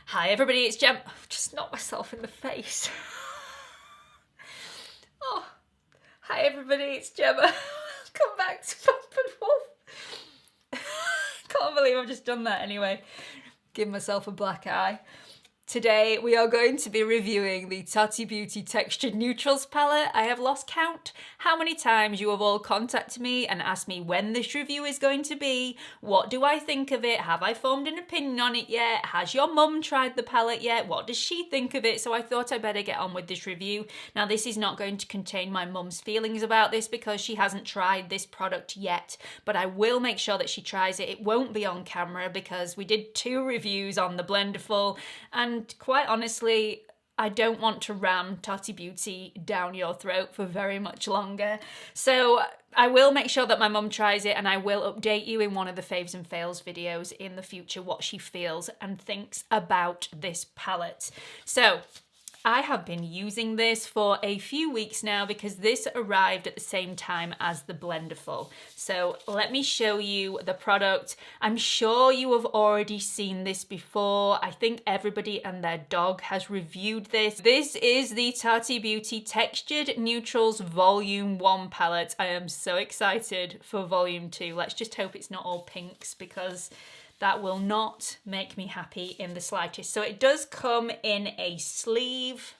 Hi everybody, it's Gem. I've just knocked myself in the face. Oh, hi everybody, it's Gemma. Come back to Pump and Wolf. Can't believe I've just done that anyway. Give myself a black eye. Today we are going to be reviewing the Tati Beauty Textured Neutrals palette. I have lost count how many times you have all contacted me and asked me when this review is going to be. What do I think of it? Have I formed an opinion on it yet? Has your mum tried the palette yet? What does she think of it? So I thought I better get on with this review. Now this is not going to contain my mum's feelings about this because she hasn't tried this product yet, but I will make sure that she tries it. It won't be on camera because we did 2 reviews on the Blenderful, and quite honestly, I don't want to ram Tati Beauty down your throat for very much longer. So I will make sure that my mum tries it, and I will update you in one of the faves and fails videos in the future what she feels and thinks about this palette. So I have been using this for a few weeks now because this arrived at the same time as the Blenderful. So let me show you the product. I'm sure you have already seen this before. I think everybody and their dog has reviewed this. This is the Tati Beauty Textured Neutrals Volume 1 palette. I am so excited for Volume 2. Let's just hope it's not all pinks because that will not make me happy in the slightest. So it does come in a sleeve,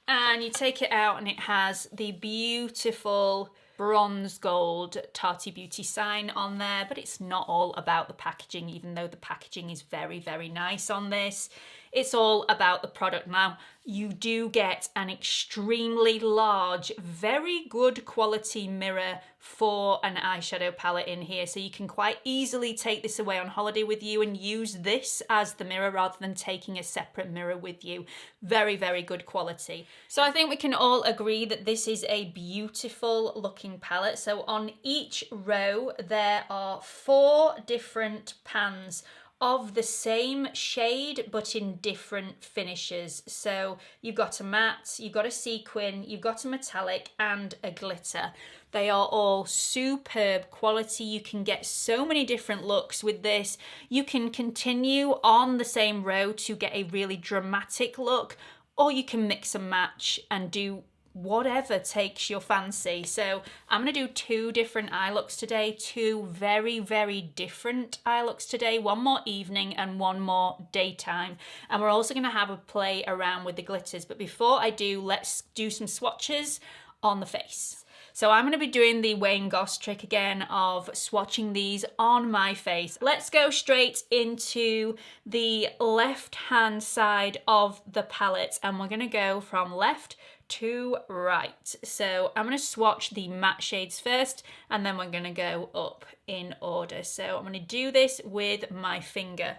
and you take it out and it has the beautiful bronze gold Tati Beauty sign on there, but it's not all about the packaging, even though the packaging is very, very nice on this. It's all about the product. Now, you do get an extremely large, very good quality mirror for an eyeshadow palette in here, so you can quite easily take this away on holiday with you and use this as the mirror rather than taking a separate mirror with you. Very, very good quality. So I think we can all agree that this is a beautiful looking palette. So on each row there are 4 different pans of the same shade but in different finishes. So you've got a matte, you've got a sequin, you've got a metallic and a glitter. They are all superb quality. You can get so many different looks with this. You can continue on the same row to get a really dramatic look, or you can mix and match and do whatever takes your fancy. So I'm going to do 2 different eye looks today, 2 very, very different eye looks today, one more evening and one more daytime. And we're also going to have a play around with the glitters. But before I do, let's do some swatches on the face. So I'm going to be doing the Wayne Goss trick again of swatching these on my face. Let's go straight into the left hand side of the palette, and we're going to go from left to right. So I'm going to swatch the matte shades first, and then we're going to go up in order. So I'm going to do this with my finger.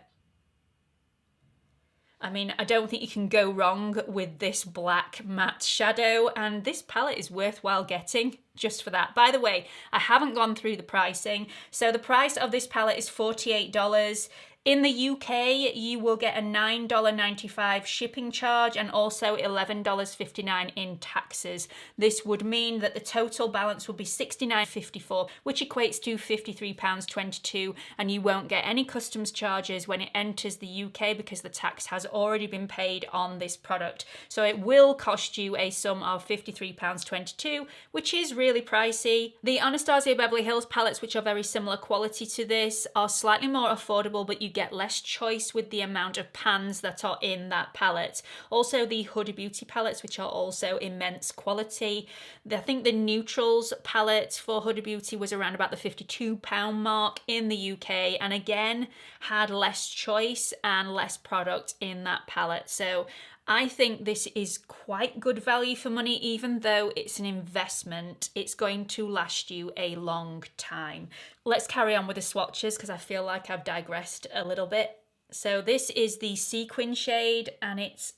I mean, I don't think you can go wrong with this black matte shadow, and this palette is worthwhile getting just for that. By the way, I haven't gone through the pricing. So the price of this palette is $48. In the UK, you will get a $9.95 shipping charge and also $11.59 in taxes. This would mean that the total balance will be $69.54, which equates to £53.22, and you won't get any customs charges when it enters the UK because the tax has already been paid on this product. So it will cost you a sum of £53.22, which is really pricey. The Anastasia Beverly Hills palettes, which are very similar quality to this, are slightly more affordable, but you get less choice with the amount of pans that are in that palette. Also the Huda Beauty palettes, which are also immense quality. I think the Neutrals palette for Huda Beauty was around about the £52 mark in the UK, and again had less choice and less product in that palette. So I think this is quite good value for money. Even though it's an investment, it's going to last you a long time. Let's carry on with the swatches because I feel like I've digressed a little bit. So this is the sequin shade, and it's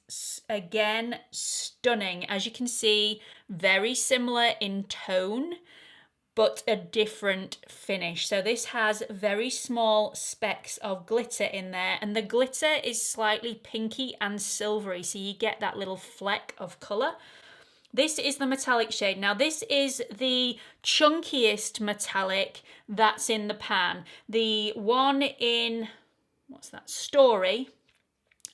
again stunning. As you can see, very similar in tone, but a different finish. So this has very small specks of glitter in there, and the glitter is slightly pinky and silvery, so you get that little fleck of colour. This is the metallic shade. Now this is the chunkiest metallic that's in the pan. The one in, what's that, Story,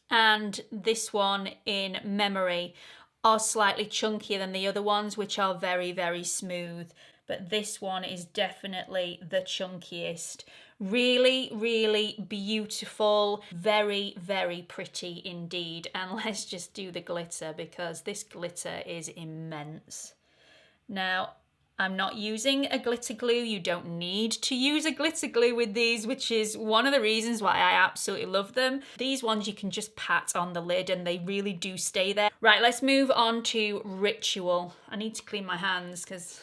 and this one in Memory are slightly chunkier than the other ones, which are very, very smooth. But this one is definitely the chunkiest. Really, really beautiful. Very, very pretty indeed. And let's just do the glitter, because this glitter is immense. Now, I'm not using a glitter glue. You don't need to use a glitter glue with these, which is one of the reasons why I absolutely love them. These ones you can just pat on the lid and they really do stay there. Right, let's move on to Ritual. I need to clean my hands because...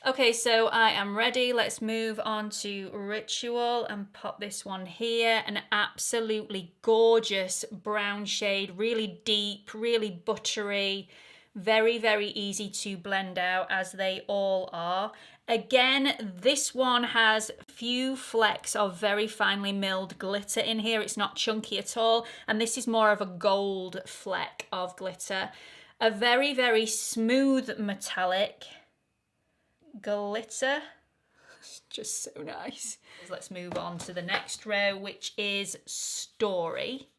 Okay, so I am ready. Let's move on to Ritual and pop this one here. An absolutely gorgeous brown shade, really deep, really buttery. Very, very easy to blend out, as they all are. Again, this one has few flecks of very finely milled glitter in here. It's not chunky at all. And this is more of a gold fleck of glitter. A very, very smooth metallic glitter. It's just so nice. Let's move on to the next row, which is Story.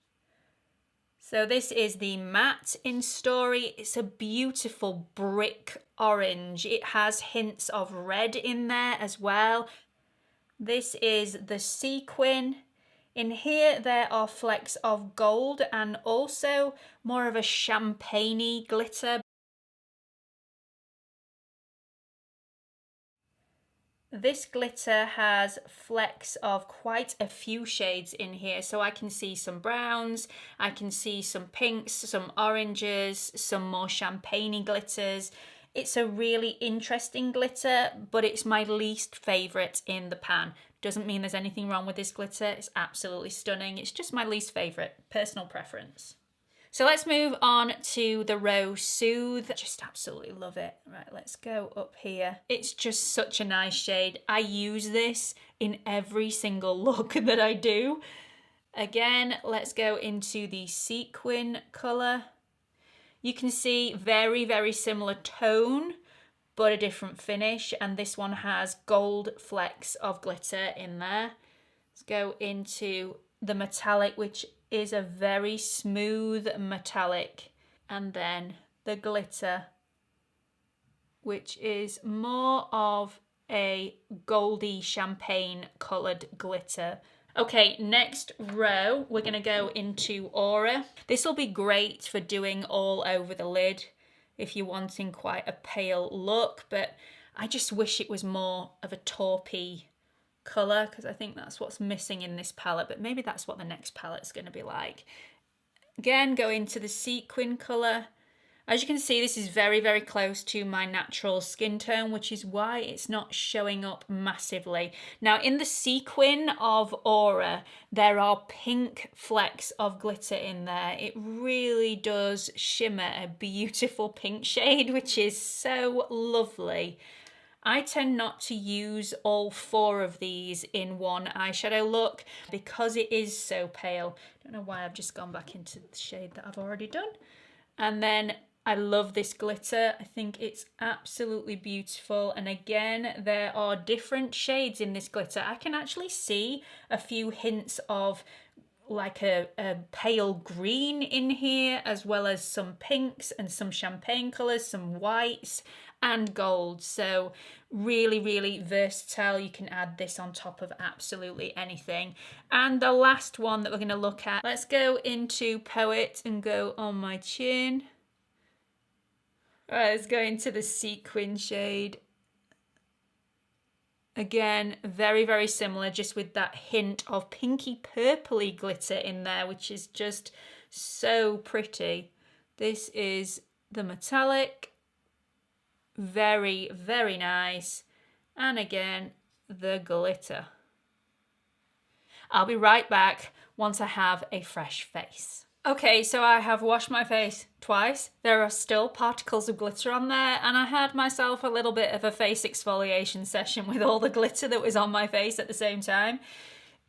So this is the matte in Story. It's a beautiful brick orange. It has hints of red in there as well. This is the Sequin. In here there are flecks of gold and also more of a champagne-y glitter. This glitter has flecks of quite a few shades in here, so I can see some browns, I can see some pinks, some oranges, some more champagne-y glitters. It's a really interesting glitter, but it's my least favourite in the pan. Doesn't mean there's anything wrong with this glitter, it's absolutely stunning. It's just my least favourite, personal preference. So let's move on to the row Soothe. Just absolutely love it. Right, let's go up here. It's just such a nice shade. I use this in every single look that I do. Again, let's go into the Sequin colour. You can see very, very similar tone, but a different finish. And this one has gold flecks of glitter in there. Let's go into the metallic, which is a very smooth metallic, and then the glitter, which is more of a goldy champagne coloured glitter. Okay, next row, we're going to go into Aura. This will be great for doing all over the lid if you're wanting quite a pale look, but I just wish it was more of a taupey colour, because I think that's what's missing in this palette, but maybe that's what the next palette's going to be like. Again, go into the Sequin colour. As you can see, this is very, very close to my natural skin tone, which is why it's not showing up massively. Now, in the Sequin of Aura, there are pink flecks of glitter in there. It really does shimmer a beautiful pink shade, which is so lovely. I tend not to use all 4 of these in one eyeshadow look because it is so pale. I don't know why I've just gone back into the shade that I've already done. And then I love this glitter. I think it's absolutely beautiful. And again, there are different shades in this glitter. I can actually see a few hints of like a pale green in here, as well as some pinks and some champagne colours, some whites and gold. So really, really versatile. You can add this on top of absolutely anything. And the last one that we're going to look at, let's go into Poet and go on my chin. All right, let's go into the Sequin shade. Again, very, very similar, just with that hint of pinky purpley glitter in there, which is just so pretty. This is the metallic. Very, very nice. And again, the glitter. I'll be right back once I have a fresh face. Okay, so I have washed my face twice. There are still particles of glitter on there, and I had myself a little bit of a face exfoliation session with all the glitter that was on my face at the same time.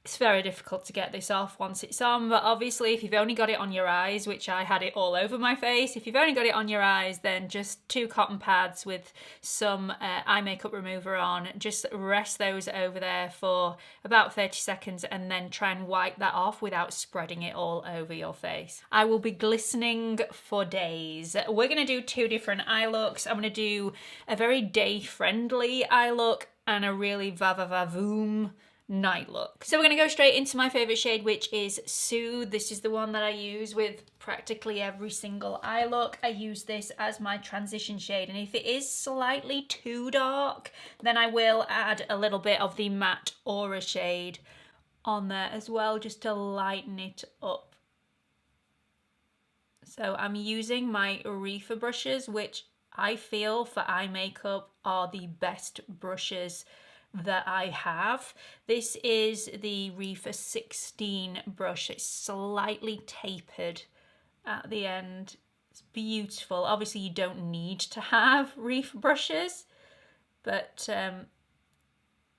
It's very difficult to get this off once it's on, but obviously if you've only got it on your eyes, which I had it all over my face, if you've only got it on your eyes, then just 2 cotton pads with some eye makeup remover on, just rest those over there for about 30 seconds and then try and wipe that off without spreading it all over your face. I will be glistening for days. We're gonna do 2 different eye looks. I'm gonna do a very day-friendly eye look and a really va-va-va-voom night look. So we're going to go straight into my favourite shade, which is Soothe. This is the one that I use with practically every single eye look. I use this as my transition shade, and if it is slightly too dark, then I will add a little bit of the matte Aura shade on there as well, just to lighten it up. So I'm using my Reefer brushes, which I feel for eye makeup are the best brushes that I have. This is the Reefer 16 brush. It's slightly tapered at the end. It's beautiful. Obviously you don't need to have Reefer brushes, but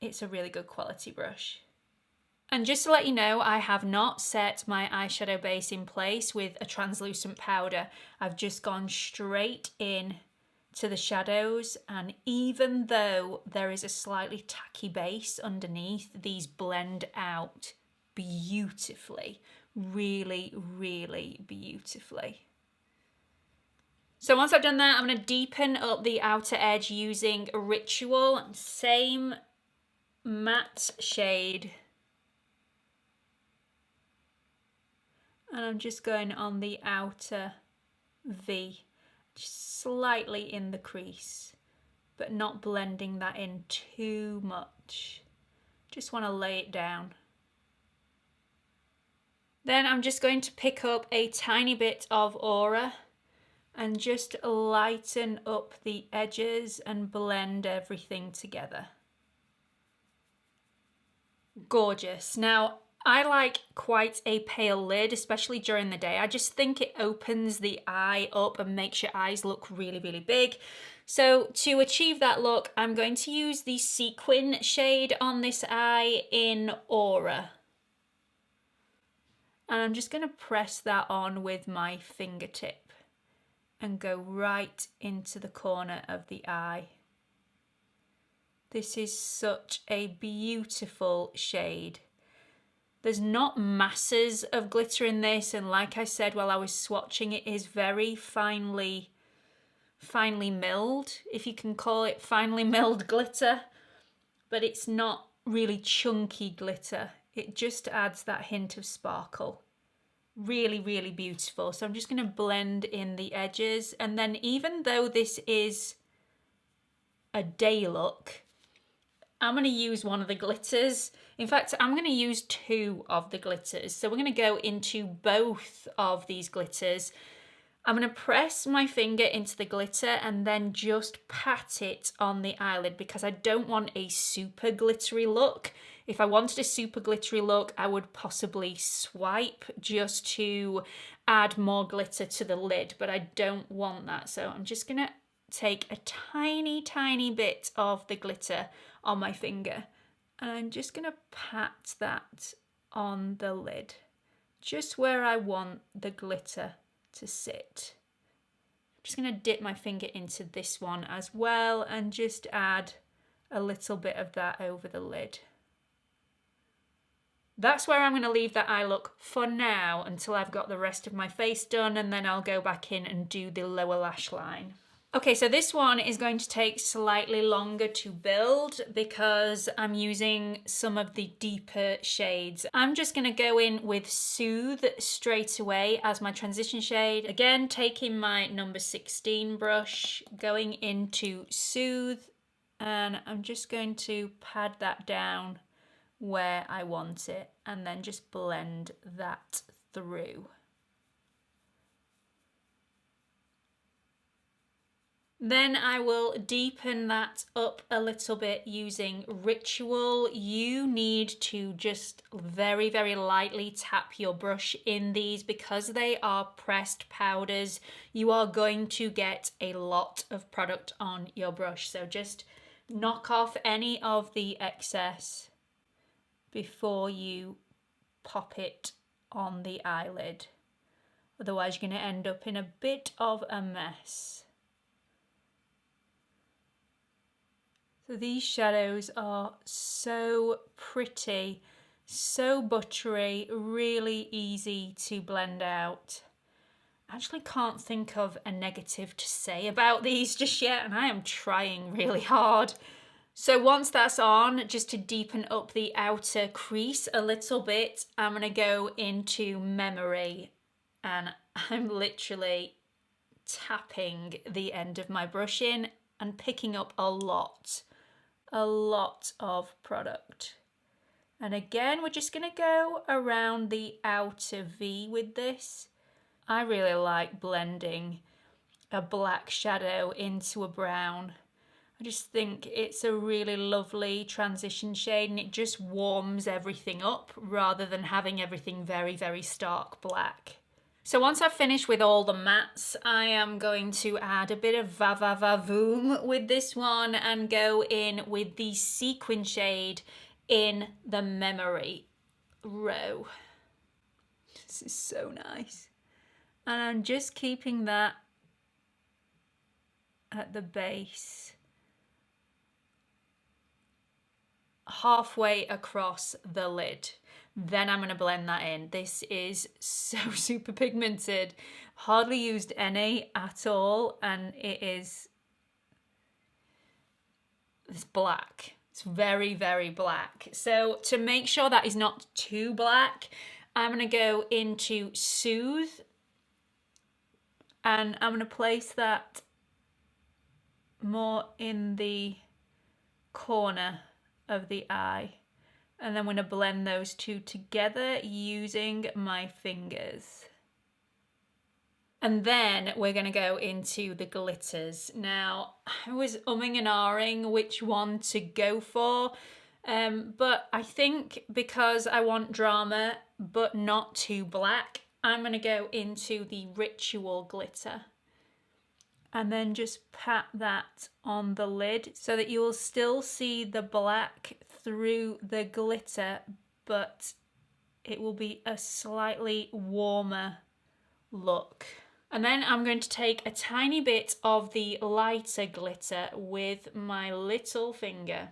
it's a really good quality brush. And just to let you know, I have not set my eyeshadow base in place with a translucent powder. I've just gone straight in to the shadows, and even though there is a slightly tacky base underneath, these blend out beautifully, really, really beautifully. So once I've done that, I'm going to deepen up the outer edge using Ritual, same matte shade, and I'm just going on the outer V, just slightly in the crease, but not blending that in too much. Just want to lay it down. Then I'm just going to pick up a tiny bit of Aura and just lighten up the edges and blend everything together. Gorgeous. Now, I like quite a pale lid, especially during the day. I just think it opens the eye up and makes your eyes look really, really big. So to achieve that look, I'm going to use the Sequin shade on this eye in Aura. And I'm just going to press that on with my fingertip and go right into the corner of the eye. This is such a beautiful shade. There's not masses of glitter in this, and like I said while I was swatching, it is very finely milled, if you can call it finely milled glitter, but it's not really chunky glitter. It just adds that hint of sparkle. Really, really beautiful. So I'm just going to blend in the edges, and then even though this is a day look, I'm going to use one of the glitters. In fact, I'm going to use 2 of the glitters. So we're going to go into both of these glitters. I'm going to press my finger into the glitter and then just pat it on the eyelid, because I don't want a super glittery look. If I wanted a super glittery look, I would possibly swipe just to add more glitter to the lid, but I don't want that. So I'm just going to take a tiny, tiny bit of the glitter on my finger, and I'm just going to pat that on the lid, just where I want the glitter to sit. I'm just going to dip my finger into this one as well and just add a little bit of that over the lid. That's where I'm going to leave that eye look for now until I've got the rest of my face done, and then I'll go back in and do the lower lash line. Okay, so this one is going to take slightly longer to build because I'm using some of the deeper shades. I'm just going to go in with Soothe straight away as my transition shade. Again, taking my number 16 brush, going into Soothe, and I'm just going to pad that down where I want it and then just blend that through. Then I will deepen that up a little bit using Ritual. You need to just very, very lightly tap your brush in these because they are pressed powders. You are going to get a lot of product on your brush. So just knock off any of the excess. before you pop it on the eyelid. Otherwise you're going to end up in a bit of a mess. So these shadows are so pretty, so buttery, really easy to blend out. I actually can't think of a negative to say about these just yet, and I am trying really hard. So once that's on, just to deepen up the outer crease a little bit, I'm going to go into Memory, and I'm literally tapping the end of my brush in and picking up a lot of product. And again, we're just going to go around the outer V with this. I really like blending a black shadow into a brown. I just think it's a really lovely transition shade, and it just warms everything up rather than having everything very, very stark black. So once I've finished with all the mattes, I am going to add a bit of Va Va Va Voom with this one and go in with the sequin shade in the Memory row. This is so nice. And I'm just keeping that at the base, halfway across the lid. Then I'm going to blend that in. This is so super pigmented. Hardly used any at all, and it's black. It's very, very black. So to make sure that is not too black, I'm going to go into Soothe, and I'm going to place that more in the corner of the eye. And then I'm going to blend those two together using my fingers. And then we're going to go into the glitters. Now, I was umming and ahhing which one to go for, but I think because I want drama but not too black, I'm going to go into the Ritual glitter. And then just pat that on the lid so that you will still see the black through the glitter, but it will be a slightly warmer look. And then I'm going to take a tiny bit of the lighter glitter with my little finger,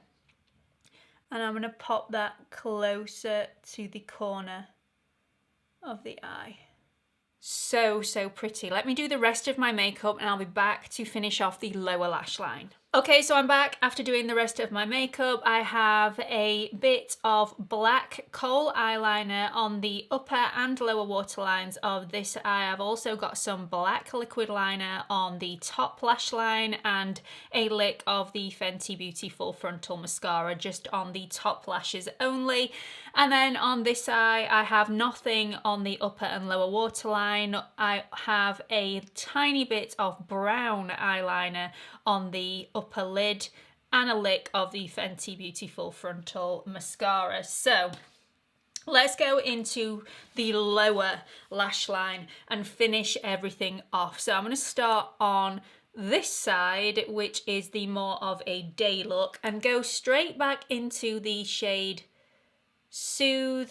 and I'm going to pop that closer to the corner of the eye. So, so pretty. Let me do the rest of my makeup and I'll be back to finish off the lower lash line. Okay, so I'm back after doing the rest of my makeup. I have a bit of black kohl eyeliner on the upper and lower waterlines of this eye. I've also got some black liquid liner on the top lash line and a lick of the Fenty Beautiful Frontal Mascara just on the top lashes only. And then on this eye, I have nothing on the upper and lower waterline. I have a tiny bit of brown eyeliner on the upper lid and a lick of the Fenty Beautiful Frontal Mascara. So let's go into the lower lash line and finish everything off. So I'm going to start on this side, which is the more of a day look, and go straight back into the shade Soothe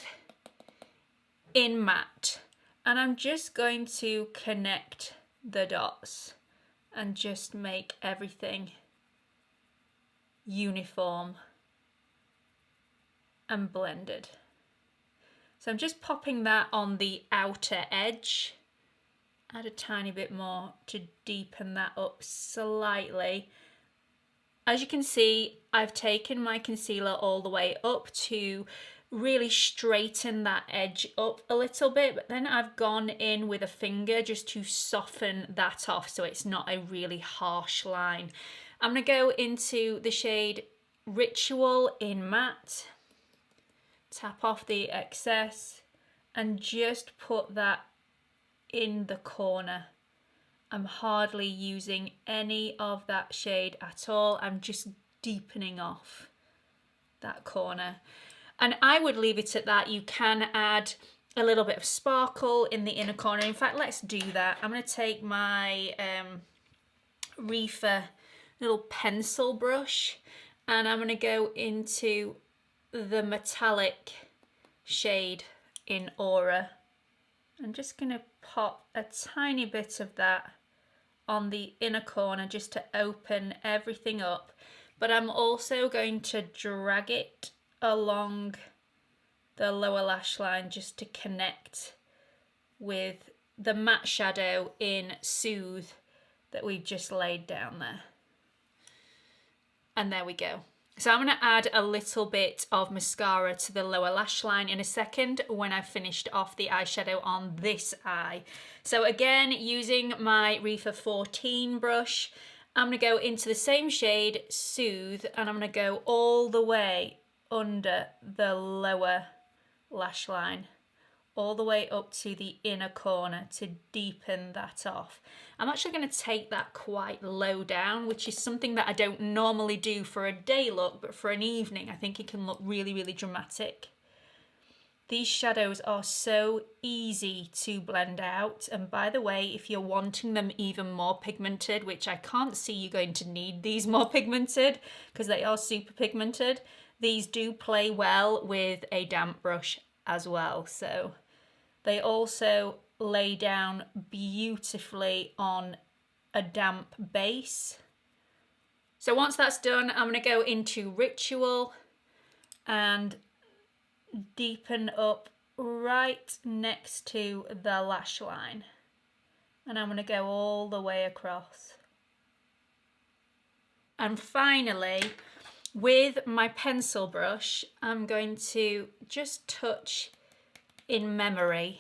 in Matte. And I'm just going to connect the dots and just make everything uniform and blended. So I'm just popping that on the outer edge. Add a tiny bit more to deepen that up slightly. As you can see, I've taken my concealer all the way up to really straighten that edge up a little bit, but then I've gone in with a finger just to soften that off so it's not a really harsh line. I'm going to go into the shade Ritual in Matte, tap off the excess and just put that in the corner. I'm hardly using any of that shade at all. I'm just deepening off that corner. And I would leave it at that. You can add a little bit of sparkle in the inner corner. In fact, let's do that. I'm going to take my Reefer little pencil brush and I'm going to go into the metallic shade in Aura. I'm just going to pop a tiny bit of that on the inner corner just to open everything up. But I'm also going to drag it along the lower lash line just to connect with the matte shadow in Soothe that we've just laid down there. And there we go. So I'm going to add a little bit of mascara to the lower lash line in a second when I've finished off the eyeshadow on this eye. So again, using my Reefer 14 brush, I'm going to go into the same shade, Soothe, and I'm going to go all the way under the lower lash line, all the way up to the inner corner to deepen that off. I'm actually going to take that quite low down, which is something that I don't normally do for a day look, but for an evening I think it can look really, really dramatic. These shadows are so easy to blend out, and by the way, if you're wanting them even more pigmented, which I can't see you going to need these more pigmented because they are super pigmented, these do play well with a damp brush as well. So they also lay down beautifully on a damp base. So once that's done, I'm going to go into Ritual and deepen up right next to the lash line, and I'm going to go all the way across. And finally, with my pencil brush, I'm going to just touch in Memory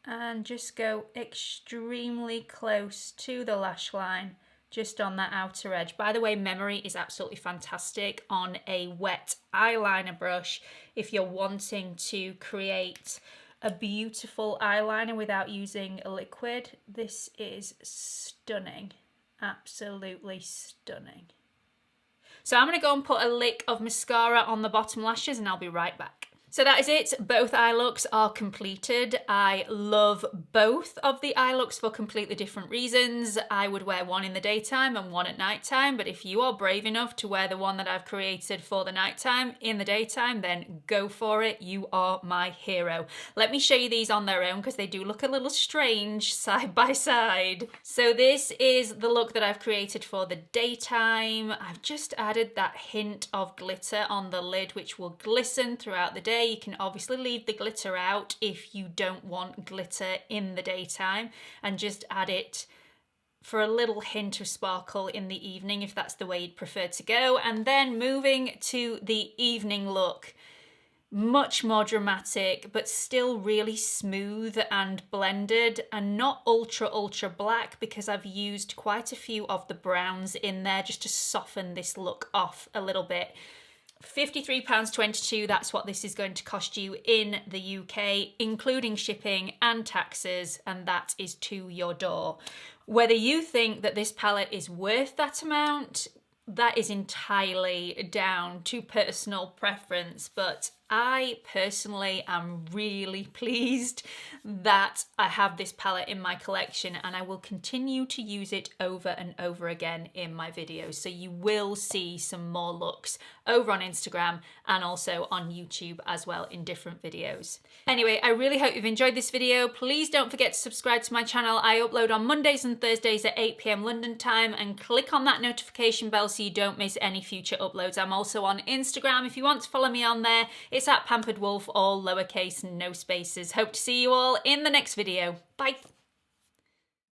and just go extremely close to the lash line, just on that outer edge. By the way, Memory is absolutely fantastic on a wet eyeliner brush if you're wanting to create a beautiful eyeliner without using a liquid. This is stunning, absolutely stunning. So I'm going to go and put a lick of mascara on the bottom lashes and I'll be right back. So that is it, both eye looks are completed. I love both of the eye looks for completely different reasons. I would wear one in the daytime and one at nighttime, but if you are brave enough to wear the one that I've created for the nighttime in the daytime, then go for it, you are my hero. Let me show you these on their own because they do look a little strange side by side. So this is the look that I've created for the daytime. I've just added that hint of glitter on the lid which will glisten throughout the day. You can obviously leave the glitter out if you don't want glitter in the daytime and just add it for a little hint of sparkle in the evening if that's the way you'd prefer to go. And then moving to the evening look, much more dramatic but still really smooth and blended and not ultra black because I've used quite a few of the browns in there just to soften this look off a little bit. £53.22, that's what this is going to cost you in the UK, including shipping and taxes, and that is to your door. Whether you think that this palette is worth that amount, that is entirely down to personal preference, but I personally am really pleased that I have this palette in my collection and I will continue to use it over and over again in my videos. So you will see some more looks over on Instagram and also on YouTube as well in different videos. Anyway, I really hope you've enjoyed this video. Please don't forget to subscribe to my channel. I upload on Mondays and Thursdays at 8 PM London time, and click on that notification bell so you don't miss any future uploads. I'm also on Instagram if you want to follow me on there. It's at Pampered Wolf, all lowercase, no spaces. Hope to see you all in the next video. Bye.